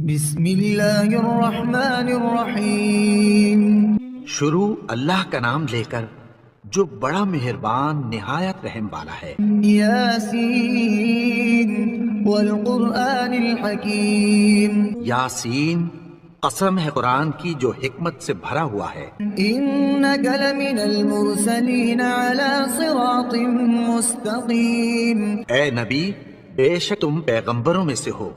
بسم اللہ الرحمن الرحیم۔ شروع اللہ کا نام لے کر جو بڑا مہربان نہایت رحم والا ہے۔ یاسین والقرآن الحکیم۔ یاسین، قسم ہے قرآن کی جو حکمت سے بھرا ہوا ہے۔ انک لمن المرسلین علی صراط مستقیم۔ اے نبی، بے شک تم پیغمبروں میں سے ہو،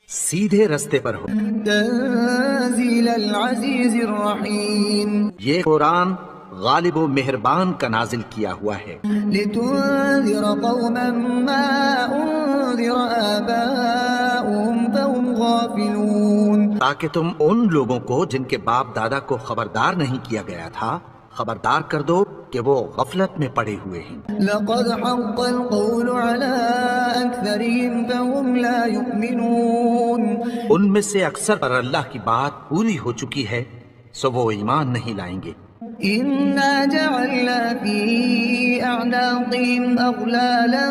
سیدھے رستے پر ہو۔ تنزیل العزیز الرحیم۔ یہ قرآن غالب و مہربان کا نازل کیا ہوا ہے۔ لتنذر قوما ما انذر آباؤهم فهم غافلون۔ تاکہ تم ان لوگوں کو جن کے باپ دادا کو خبردار نہیں کیا گیا تھا خبردار کر دو کہ وہ غفلت میں پڑے ہوئے ہیں۔ لقد حق القول على أكثرهم فهم لا يؤمنون۔ ان میں سے اکثر پر اللہ کی بات پوری ہو چکی ہے سو وہ ایمان نہیں لائیں گے۔ إنا جعلنا في أعناقهم أغلالا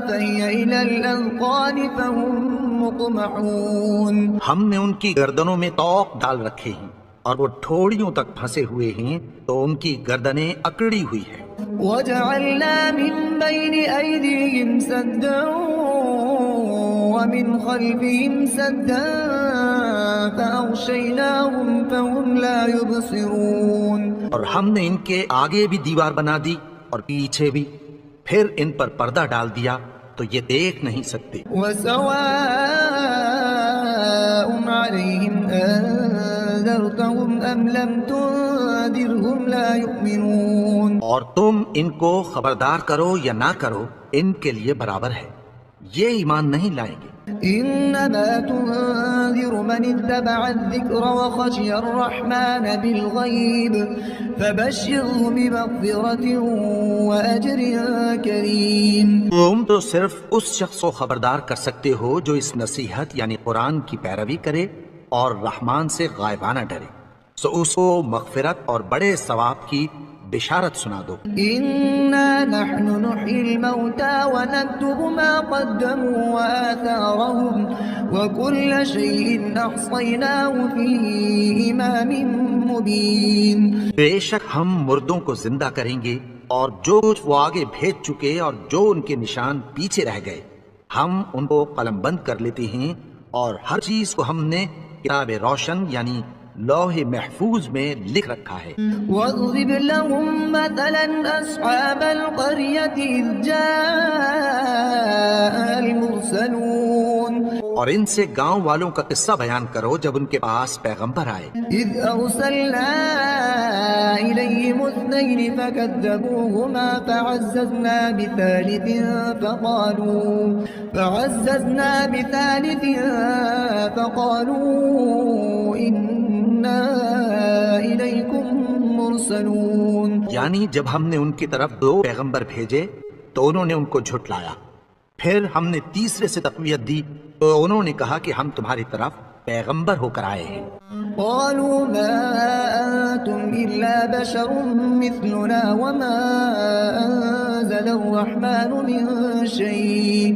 فهي إلى الأذقان فهم مقمحون۔ ہم نے ان کی گردنوں میں طوق ڈال رکھے ہیں اور وہ ٹھوڑیوں تک پھنسے ہوئے ہیں تو ان کی گردنیں اکڑی ہوئی ہیں۔ وجعلنا من بين أيديهم سدا ومن خلفهم سدا فأغشيناهم فهم لا يبصرون۔ اور ہم نے ان کے آگے بھی دیوار بنا دی اور پیچھے بھی، پھر ان پر پردہ ڈال دیا تو یہ دیکھ نہیں سکتے۔ وسواء عليهم أنذرتهم أم لم تنذرهم لا يؤمنون۔ اور تم ان کو خبردار کرو یا نہ کرو ان کے لیے برابر ہے، یہ ایمان نہیں لائیں گے۔ إنما تنذر من اتبع الذكر وخشي الرحمن بالغيب فبشره بمغفرة وأجر كريم۔ تم تو صرف اس شخص کو خبردار کر سکتے ہو جو اس نصیحت یعنی قرآن کی پیروی کرے اور رحمان سے غائبانہ ڈرے، سو اس کو مغفرت اور بڑے ثواب کی بشارت سنا دو۔ إنا نحن نحيي الموتى ونكتب ما قدموا وآثارهم وكل شيء أحصيناه في إمام مبين۔ بے شک ہم مردوں کو زندہ کریں گے اور جو کچھ وہ آگے بھیج چکے اور جو ان کے نشان پیچھے رہ گئے ہم ان کو قلم بند کر لیتے ہیں، اور ہر چیز کو ہم نے کتاب روشن یعنی لوح محفوظ میں لکھ رکھا ہے۔ واضرب لهم مثلا أصحاب القرية إذ جاء المرسلون۔ اور ان سے گاؤں والوں کا قصہ بیان کرو جب ان کے پاس پیغمبر آئے۔ إذ أرسلنا إليهم اثنين فكذبوهما فعززنا بثالث فقالوا إنا إليكم مرسلون۔ یعنی جب ہم نے ان کی طرف دو پیغمبر بھیجے تو انہوں نے ان کو جھٹلایا، پھر ہم نے تیسرے سے تقویت دی تو انہوں نے کہا کہ ہم تمہاری طرف پیغمبر ہو کر آئے ہیں۔ قالوا ما أنتم إلا بشر مثلنا وما أنزل الرحمن من شيء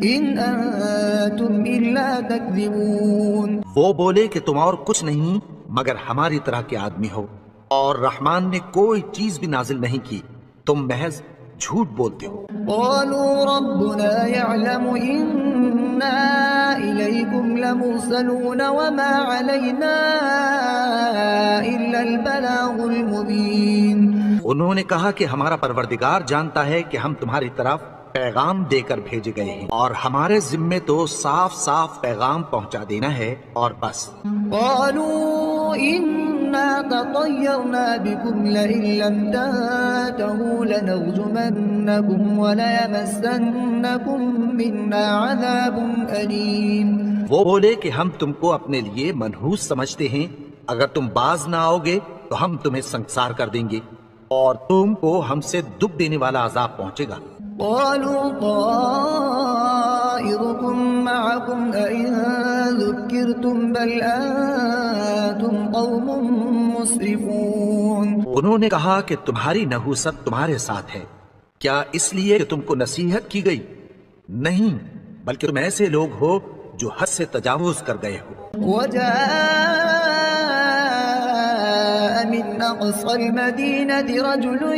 إن أنتم إلا تكذبون۔ وہ بولے کہ تم اور کچھ نہیں مگر ہماری طرح کے آدمی ہو، اور رحمان نے کوئی چیز بھی نازل نہیں کی، تم محض جھوٹ بولتے ہو۔ قالوا ربنا يعلم إنا إليكم لمرسلون وما علينا إلا البلاغ المبين۔ انہوں نے کہا کہ ہمارا پروردگار جانتا ہے کہ ہم تمہاری طرف پیغام دے کر بھیجے گئے ہیں، اور ہمارے ذمے تو صاف صاف پیغام پہنچا دینا ہے اور بس۔ قالوا إنا تطيرنا بكم لئن لم تنتهوا لنرجمنكم وليمسنكم منا عذاب أليم۔ وہ بولے کہ ہم تم کو اپنے لیے منحوس سمجھتے ہیں، اگر تم باز نہ آؤ گے تو ہم تمہیں سنسار کر دیں گے اور تم کو ہم سے دکھ دینے والا عذاب پہنچے گا۔ قالوا طائركم معكم أئن ذكرتم بل أنتم قوم مسرفون۔ انہوں نے کہا کہ تمہاری نحوست تمہارے ساتھ ہے، کیا اس لیے کہ تم کو نصیحت کی گئی؟ نہیں، بلکہ تم ایسے لوگ ہو جو حد سے تجاوز کر گئے ہو۔ وجاء من أقصى المدينة رجل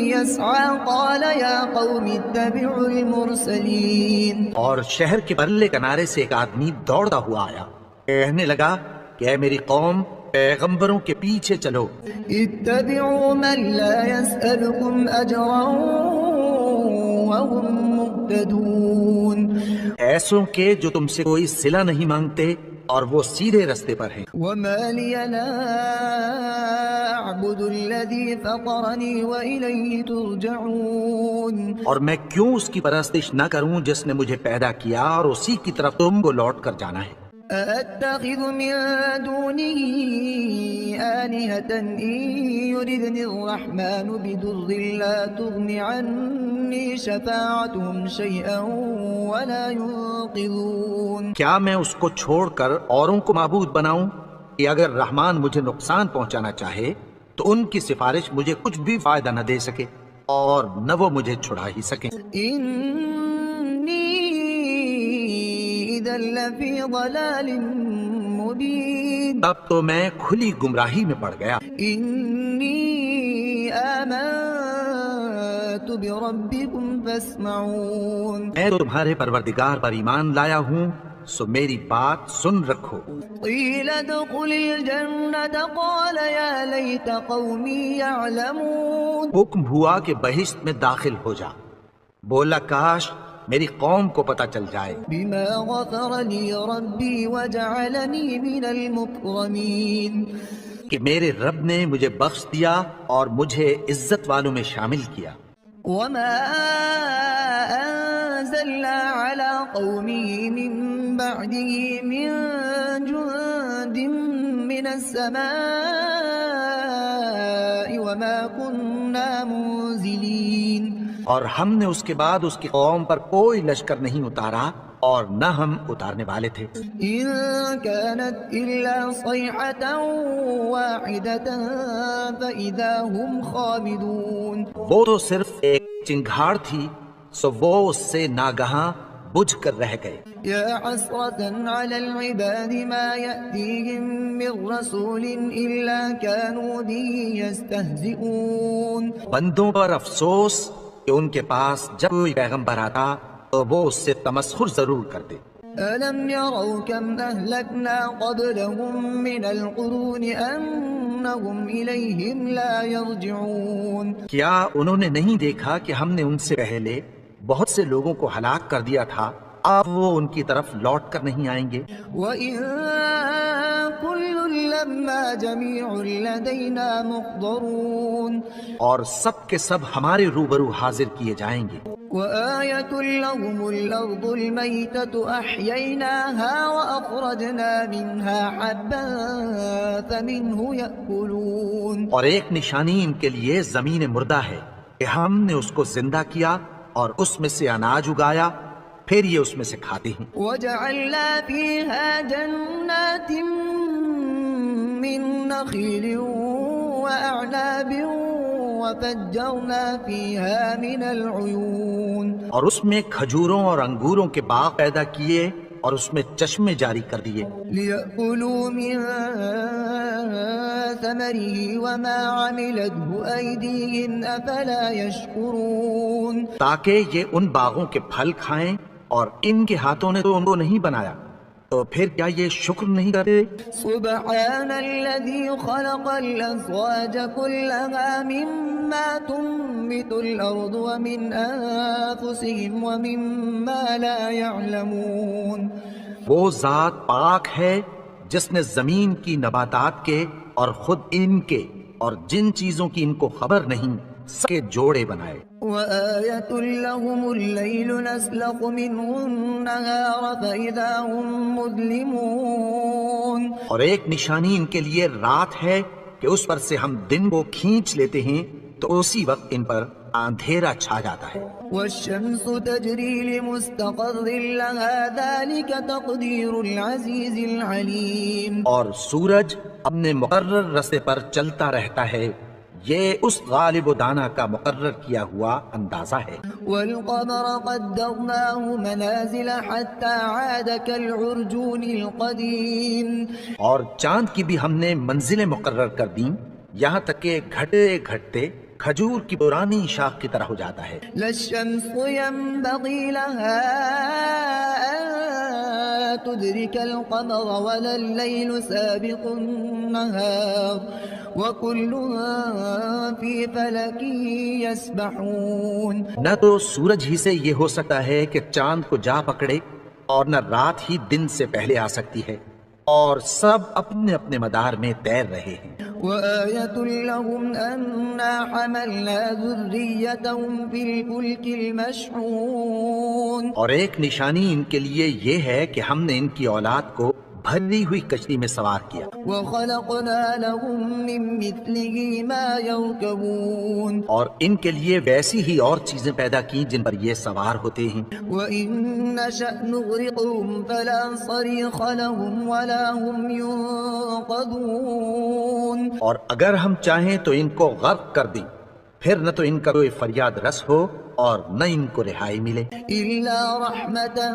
يسعى قال يا قوم اتبعوا المرسلين۔ اور شہر کے پرلے کنارے سے ایک آدمی دوڑتا ہوا آیا، کہنے لگا کہ اے میری قوم، پیغمبروں کے پیچھے چلو۔ اتبعوا من لا يسألكم أجرا وهم مهتدون۔ ایسوں کے جو تم سے کوئی صلہ نہیں مانگتے اور وہ سیدھے رستے پر ہیں۔ وما لي لا أعبد الذي فطرني وإليه ترجعون۔ اور میں کیوں اس کی پرستش نہ کروں جس نے مجھے پیدا کیا اور اسی کی طرف تم کو لوٹ کر جانا ہے۔ أأتخذ من دونه آلهة إن يردني الرحمن بضر لا تغن عني شفاعتهم شيئا ولا ينقذون۔ کیا میں اس کو چھوڑ کر اوروں کو معبود بناؤں کہ اگر رحمان مجھے نقصان پہنچانا چاہے تو ان کی سفارش مجھے کچھ بھی فائدہ نہ دے سکے اور نہ وہ مجھے چھڑا ہی سکیں۔ إذا لفي ضلال مبين۔ تب تو میں کھلی گمراہی میں پڑ گیا۔ إني آمنت بربكم فاسمعون۔ میں تمہارے پروردگار پر ایمان لایا ہوں، سو میری بات سن رکھو۔ قيل ادخل الجنة قال يا ليت قومي يعلمون۔ حکم ہوا کہ بہشت میں داخل ہو جا، بولا کاش میری قوم کو پتہ چل جائے بما غفر لي ربي وجعلني من المكرمين۔ کہ میرے رب نے مجھے بخش دیا اور مجھے عزت والوں میں شامل کیا۔ وما أنزلنا على قومه من بعده من جند من السماء وما كنا منزلين۔ اور ہم نے اس کے بعد اس کی قوم پر کوئی لشکر نہیں اتارا اور نہ ہم اتارنے والے تھے۔ إن كانت إلا صيحة واحدة فإذا هم خامدون۔ وہ تو صرف ایک چنگھاڑ تھی، سو وہ اس سے ناگہاں بجھ کر رہ گئے۔ يا حسرة على العباد ما يأتيهم من رسول إلا كانوا به يستهزئون۔ بندوں پر افسوس کہ ان کے پاس جب کوئی پیغمبر آتا تو وہ اس سے تمسخر ضرور کرتے۔ ألم يروا كم أهلكنا قبلهم من القرون أنهم إليهم لا يرجعون۔ کیا انہوں نے نہیں دیکھا کہ ہم نے ان سے پہلے بہت سے لوگوں کو ہلاک کر دیا تھا، اب وہ ان کی طرف لوٹ کر نہیں آئیں گے۔ وَإِن كُلٌّ لَمَّا جَمِيعٌ لَدَيْنَا مُحْضَرُونَ۔ اور سب کے سب ہمارے روبرو حاضر کیے جائیں گے۔ وَآيَةٌ لَهُمُ الْأَرْضُ الْمَيْتَةُ أَحْيَيْنَاهَا وَأَخْرَجْنَا مِنْهَا حَبًّا فَمِنْهُ يَأْكُلُونَ۔ اور ایک نشانی ان کے لیے زمین مردہ ہے کہ ہم نے اس کو زندہ کیا اور اس میں سے اناج اگایا، پھر یہ اس میں سے کھاتے ہیں۔ وَجَعَلْنَا فِيهَا جَنَّاتٍ مِّن نَخِيلٍ وَأَعْنَابٍ وَفَجَّرْنَا فِيهَا مِنَ الْعُيُونِ۔ اور اس میں کھجوروں اور انگوروں کے باغ پیدا کیے اور اس میں چشمے جاری کر دیے، لِيَأْكُلُوا مِن ثَمَرِهِ وَمَا عَمِلَتْهُ أَيْدِيهِمْ أَفَلَا يَشْكُرُونَ۔ تاکہ یہ ان باغوں کے پھل کھائیں، اور ان کے ہاتھوں نے تو ان کو نہیں بنایا، تو پھر کیا یہ شکر نہیں کرتے؟ سبحان الذي خلق الأزواج كلها مما تنبت الأرض ومن أنفسهم ومما لا يعلمون۔ وہ ذات پاک ہے جس نے زمین کی نباتات کے اور خود ان کے اور جن چیزوں کی ان کو خبر نہیں سب کے جوڑے بنائے۔ وآية لهم الليل نسلخ منه النهار فإذا هم مظلمون۔ اور ایک نشانی ان کے لیے رات ہے کہ اس پر سے ہم دن کو کھینچ لیتے ہیں تو اسی وقت ان پر اندھیرا چھا جاتا ہے۔ والشمس تجري لمستقر لها ذلك تقدير العزيز العليم۔ اور سورج اپنے مقرر رستے پر چلتا رہتا ہے، یہ اس غالب و دانا کا مقرر کیا ہوا اندازہ ہے۔ والقمر قدرناه منازل حتى عاد كالعرجون القديم اور چاند کی بھی ہم نے منزلیں مقرر کر دیں یہاں تک کہ گھٹتے گھٹتے کھجور کی پرانی شاخ کی طرح ہو جاتا ہے۔ لا الشمس ينبغي لها أن تدرك القمر ولا الليل سابق النهار وكل في فلك يسبحون۔ نہ تو سورج ہی سے یہ ہو سکتا ہے کہ چاند کو جا پکڑے اور نہ رات ہی دن سے پہلے آ سکتی ہے، اور سب اپنے اپنے مدار میں تیر رہے ہیں۔ وآية لهم أنا حملنا ذريتهم في الفلك المشحون۔ اور ایک نشانی ان کے لیے یہ ہے کہ ہم نے ان کی اولاد کو بھری ہوئی کشتی میں سوار کیا، وخلقنا لهم من مثله ما يركبون۔ اور ان کے لیے ویسی ہی اور چیزیں پیدا کی جن پر یہ سوار ہوتے ہیں۔ وإن نشأ نغرقهم فلا صريخ لهم ولا هم ينقذون۔ اور اگر ہم چاہیں تو ان کو غرق کر دیں، پھر نہ تو ان کا کوئی فریاد رس ہو اور نہ ان کو رہائی ملے۔ إلا رحمة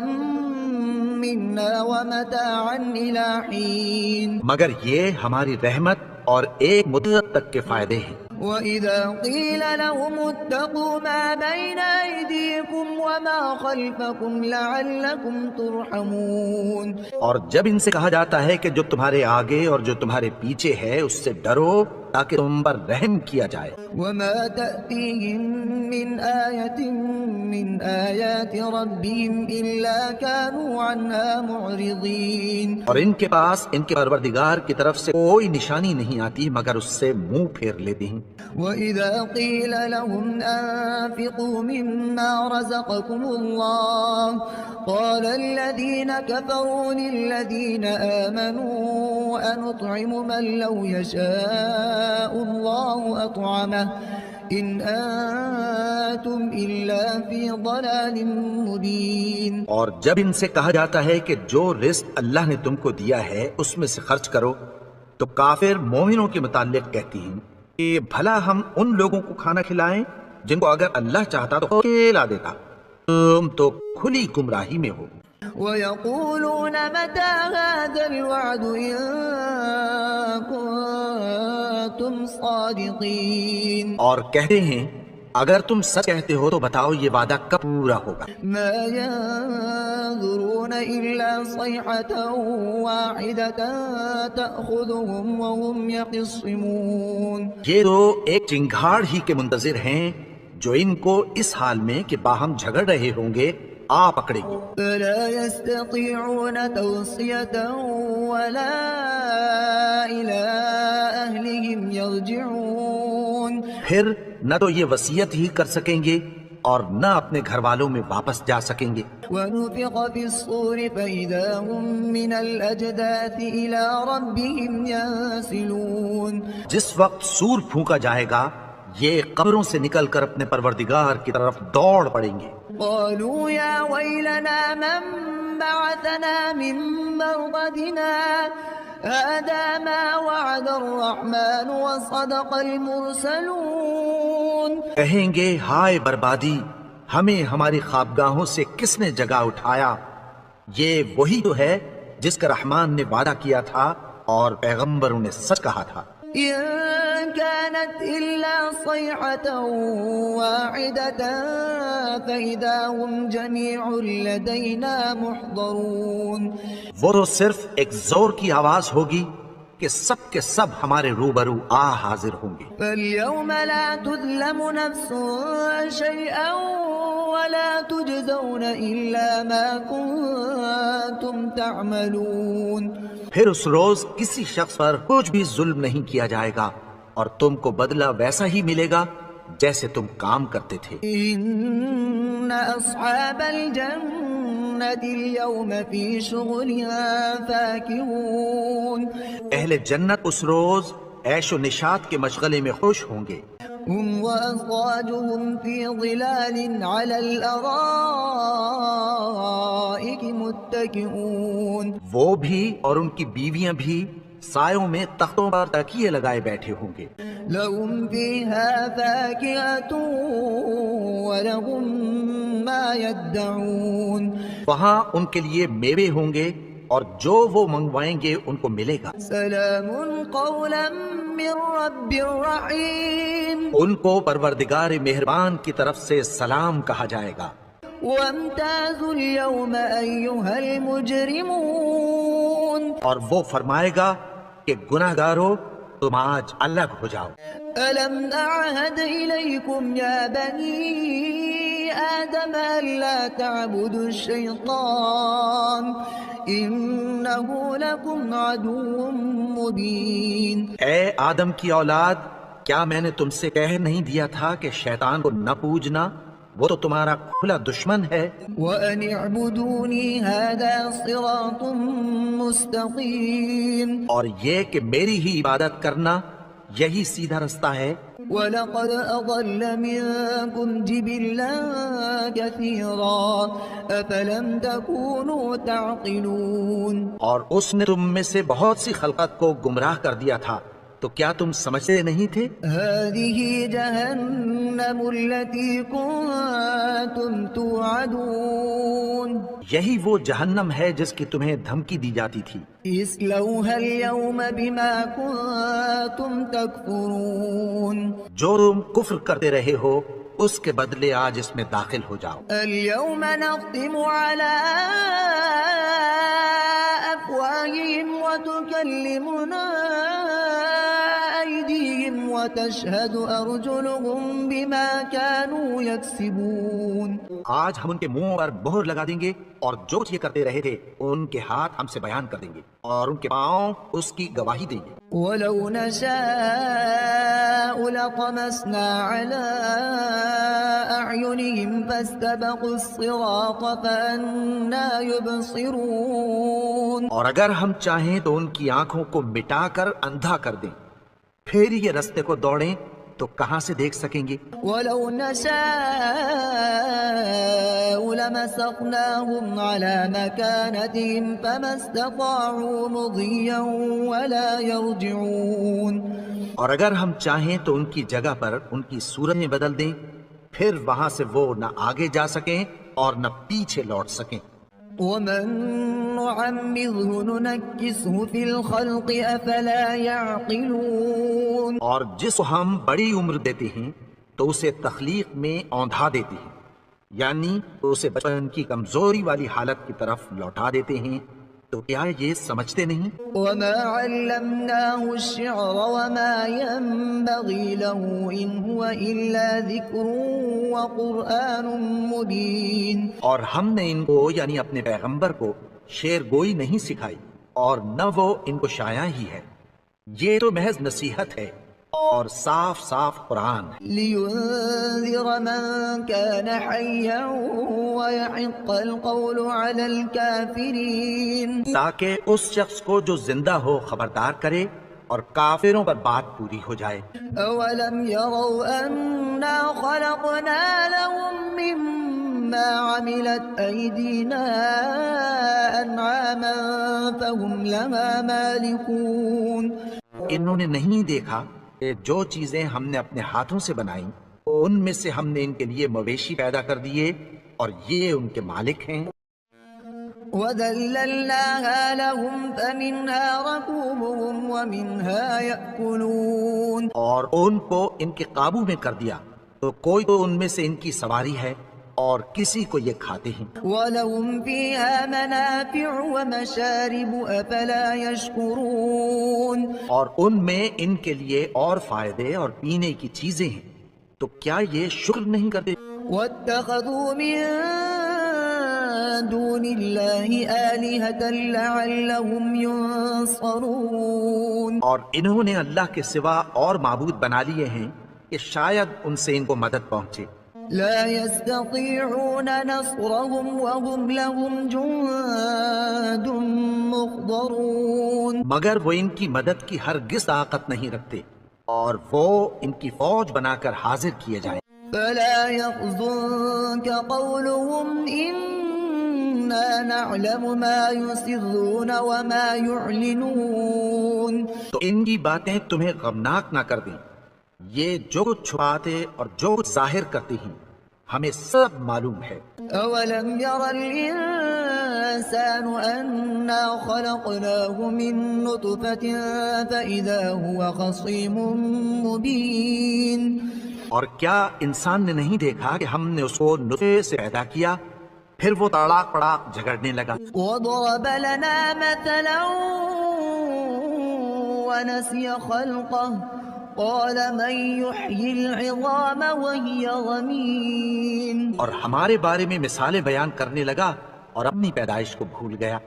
منا ومتاعا إلى حين۔ مگر یہ ہماری رحمت اور ایک مدت تک کے فائدے ہیں۔ وإذا قيل لهم اتقوا ما بين أيديكم وما خلفكم لعلكم ترحمون۔ اور جب ان سے کہا جاتا ہے کہ جو تمہارے آگے اور جو تمہارے پیچھے ہے اس سے ڈرو تاکہ تم پر رحم کیا جائے۔ وما تأتيهم من آية من آيات ربهم إلا كانوا عنها معرضين۔ اور ان کے پاس ان کے پروردگار کی طرف سے کوئی نشانی نہیں آتی مگر اس سے منہ پھیر لیتے ہیں۔ وإذا قيل لهم أنفقوا مما رزقكم الله قال الذين كفروا للذين آمنوا أنطعم من لو يشاء الله أطعمه إن أنتم إلا في ضلال مبين۔ اور جب ان سے کہا جاتا ہے کہ جو رزق اللہ نے تم کو دیا ہے اس میں سے خرچ کرو تو کافر مومنوں کے متعلق کہتی ہیں کہ بھلا ہم ان لوگوں کو کھانا کھلائیں جن کو اگر اللہ چاہتا تو کھلا دیتا، تم تو کھلی گمراہی میں ہو۔ ويقولون متى هذا الوعد إن كنتم صادقين۔ اور کہتے ہیں اگر تم سچ کہتے ہو تو بتاؤ یہ وعدہ کب پورا ہوگا۔ ما ينظرون إلا صيحة واحدة تأخذهم وهم يخصمون۔ یہ تو ایک چنگھاڑ ہی کے منتظر ہیں جو ان کو اس حال میں کہ باہم جھگڑ رہے ہوں گے آ پکڑے گی۔ فلا يستطيعون توصية ولا إلى أهلهم يرجعون۔ پھر نہ تو یہ وصیت ہی کر سکیں گے اور نہ اپنے گھر والوں میں واپس جا سکیں گے۔ ونفخ في الصور فإذا هم من الأجداث إلى ربهم ينسلون۔ جس وقت سور پھونکا جائے گا یہ قبروں سے نکل کر اپنے پروردگار کی طرف دوڑ پڑیں گے۔ قالوا يا ويلنا من بعثنا من مرقدنا هذا ما وعد الرحمن وصدق المرسلون۔ کہیں گے ہائے بربادی، ہمیں ہماری خوابگاہوں سے کس نے جگا اٹھایا، یہ وہی تو ہے جس کا رحمان نے وعدہ کیا تھا اور پیغمبروں نے سچ کہا تھا۔ إن كانت إلا صيحة واحدة فإذا هم جميع لدينا محضرون۔ وہ تو صرف ایک زور کی آواز ہوگی کہ سب کے سب ہمارے روبرو حاضر ہوں گے۔ فاليوم لا تظلم نفس شيئا ولا تجزون إلا ما كنتم تعملون۔ پھر اس روز کسی شخص پر کچھ بھی ظلم نہیں کیا جائے گا اور تم کو بدلہ ویسا ہی ملے گا جیسے تم کام کرتے تھے۔ إن أصحاب الجنة اليوم في شغلها فاكهون۔ اہل جنت اس روز عیش و نشاط کے مشغلے میں خوش ہوں گے۔ هم وأزواجهم في ظلال على الأرائك متكئون۔ وہ بھی اور ان کی بیویاں بھی سایوں میں تختوں پر تکیے لگائے بیٹھے ہوں گے. لهم فيها فاكهة ولهم ما يدعون وہاں ان کے لیے میوے ہوں گے اور جو وہ منگوائیں گے ان کو ملے گا. سلام قولا من رب رحيم ان کو پروردگار مہربان کی طرف سے سلام کہا جائے گا. وامتازوا اليوم أيها المجرمون اور وہ فرمائے گا کہ گناہ گارو تم آج الگ ہو جاؤ. ألم أعهد إليكم يا بني آدم ألا تعبدوا الشيطان إنه لكم عدو مبين. اے آدم کی اولاد، کیا میں نے تم سے کہہ نہیں دیا تھا کہ شیطان کو نہ پوجنا؟ وہ تو تمہارا کھلا دشمن ہے. وأن اعبدوني هذا صراط مستقيم. اور یہ کہ میری ہی عبادت کرنا یہی سیدھا رستہ ہے. وَلَقَدْ أَضَلَّ مِنكُمْ جِبِلًّا كَثِيرًا أَفَلَمْ تَكُونُوا تَعْقِلُونَ. اور اس نے تم میں سے بہت سی خلقت کو گمراہ کر دیا تھا، تو کیا تم سمجھتے نہیں تھے؟ هذه جهنم التي كنتم توعدون. یہی وہ جہنم ہے جس کی تمہیں دھمکی دی جاتی تھی. اصلوها اليوم بما كنتم تكفرون. جو تم کفر کرتے رہے ہو اس کے بدلے آج اس میں داخل ہو جاؤ. اليوم نختم على أفواههم وتكلمنا أيديهم وتشهد أرجلهم بما كانوا يكسبون. آج ہم ان کے منہ پر مہر لگا دیں گے اور جو یہ کرتے رہے تھے ان کے ہاتھ ہم سے بیان کر دیں گے اور ان کے پاؤں اس کی گواہی دیں گے. ولو نشاء لطمسنا على أعينهم فاستبقوا الصراط فأنى يبصرون. اور اگر ہم چاہیں تو ان کی آنکھوں کو مٹا کر اندھا کر دیں، پھر یہ رستے کو دوڑیں تو کہاں سے دیکھ سکیں گے. ولو نشاء لمسخناهم على مكانتهم فما استطاعوا مضيا ولا يرجعون. اور اگر ہم چاہیں تو ان کی جگہ پر ان کی صورت میں بدل دیں، پھر وہاں سے وہ نہ آگے جا سکیں اور نہ پیچھے لوٹ سکیں. ومن نعمره ننكسه في الخلق أفلا يعقلون. اور جس کو ہم بڑی عمر دیتے ہیں تو اسے تخلیق میں اوندھا دیتے ہیں، یعنی اسے بچپن کی کمزوری والی حالت کی طرف لوٹا دیتے ہیں. تو کیا یہ سمجھتے نہیں؟ وما علمناه الشعر وما ينبغي له إن هو إلا ذكر وقرآن مبين. اور ہم نے ان کو یعنی اپنے پیغمبر کو شعر گوئی نہیں سکھائی اور نہ وہ ان کو شاعر ہی ہے، یہ تو محض نصیحت ہے اور صاف صاف قرآن ہے. لينذر من كان حيا ويحق القول على الكافرين. تاکہ اس شخص کو جو زندہ ہو خبردار کرے اور کافروں پر بات پوری ہو جائے. أولم يروا أنا خلقنا لهم مما عملت أيدينا أنعاما فهم لها مالكون. انہوں نے نہیں دیکھا کہ جو چیزیں ہم نے اپنے ہاتھوں سے بنائیں ان میں سے ہم نے ان کے لیے مویشی پیدا کر دیے اور یہ ان کے مالک ہیں. وَذَلَّلْنَاهَا لَهُمْ فَمِنْهَا رَكُوبُهُمْ وَمِنْهَا يَأْكُلُونَ. اور ان کو ان کے قابو میں کر دیا تو کوئی تو ان میں سے ان کی سواری ہے اور کسی کو یہ کھاتے ہیں. وَلَهُمْ فِيهَا مَنَافِعُ وَمَشَارِبُ أَفَلَا يَشْكُرُونَ. اور ان میں ان کے لیے اور فائدے اور پینے کی چیزیں ہیں، تو کیا یہ شکر نہیں کرتے؟ وَاتَّخَذُوا مِن دُونِ اللَّهِ آلِهَةً لَعَلَّهُمْ يُنصَرُونَ. اور انہوں نے اللہ کے سوا اور معبود بنا لیے ہیں کہ شاید ان سے ان کو مدد پہنچے. لا يستطيعون نصرهم وهم لهم جند محضرون. مگر وہ ان کی مدد کی ہرگز طاقت نہیں رکھتے اور وہ ان کی فوج بنا کر حاضر کیے جائیں. فلا يحزنك قولهم إنا نعلم ما يسرون وما يعلنون. تو ان کی باتیں تمہیں غمناک نہ کر دیں، یہ جو کچھ چھپاتے اور جو کچھ ظاہر کرتے ہیں ہمیں سب معلوم ہے۔ أولم ير الإنسان أنا خلقناه من نطفة فإذا هو خصيم مبين اور کیا انسان نے نہیں دیکھا کہ ہم نے اس کو نطفے سے پیدا کیا پھر وہ تڑاک پڑاک جھگڑنے لگا۔ وضرب لنا مثلا ونسي خلقه قال من يحيي العظام وهي رميم اور ہمارے بارے میں مثالیں بیان کرنے لگا اور اپنی پیدائش کو بھول گیا،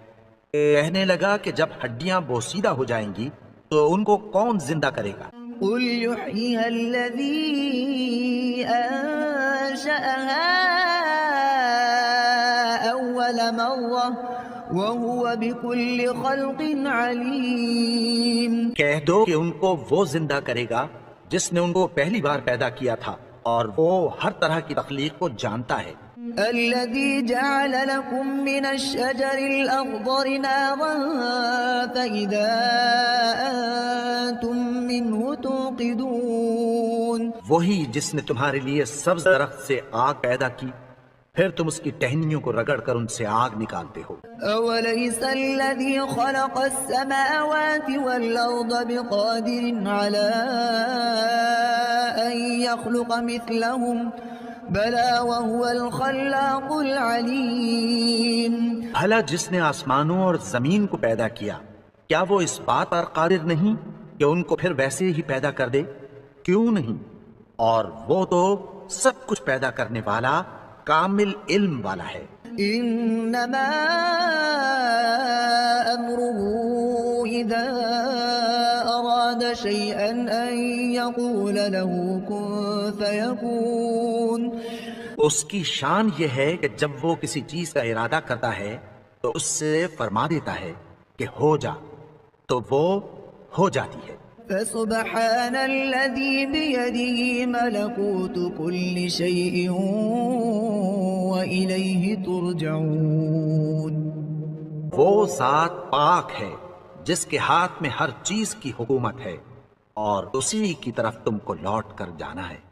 کہنے لگا کہ جب ہڈیاں بوسیدہ ہو جائیں گی تو ان کو کون زندہ کرے گا؟ قل يحييها الذي أنشأها أول مرة وهو بكل خلق عليم کہہ دو کہ ان کو وہ زندہ کرے گا جس نے ان کو پہلی بار پیدا کیا تھا اور وہ ہر طرح کی تخلیق کو جانتا ہے۔ الذي جعل لكم من الشجر الأخضر نارا فإذا أنتم منه توقدون وہی جس نے تمہارے لیے سبز درخت سے آگ پیدا کی پھر تم اس کی ٹہنیوں کو رگڑ کر ان سے آگ نکالتے ہو۔ أوليس الذي خلق السماوات والأرض بقادر على أن يخلق مثلهم بلى وهو الخلاق العليم بھلا جس نے آسمانوں اور زمین کو پیدا کیا کیا وہ اس بات پر قادر نہیں کہ ان کو پھر ویسے ہی پیدا کر دے؟ کیوں نہیں؟ اور وہ تو سب کچھ پیدا کرنے والا کامل علم والا ہے۔ إنما أمره إذا أراد شيئا أن يقول له كن فيكون اس کی شان یہ ہے کہ جب وہ کسی چیز کا ارادہ کرتا ہے تو اس سے فرما دیتا ہے کہ ہو جا تو وہ ہو جاتی ہے۔ فسبحان الذي بيده ملكوت كل شيء وإليه ترجعون وہ ذات پاک ہے جس کے ہاتھ میں ہر چیز کی حکومت ہے اور اسی کی طرف تم کو لوٹ کر جانا ہے۔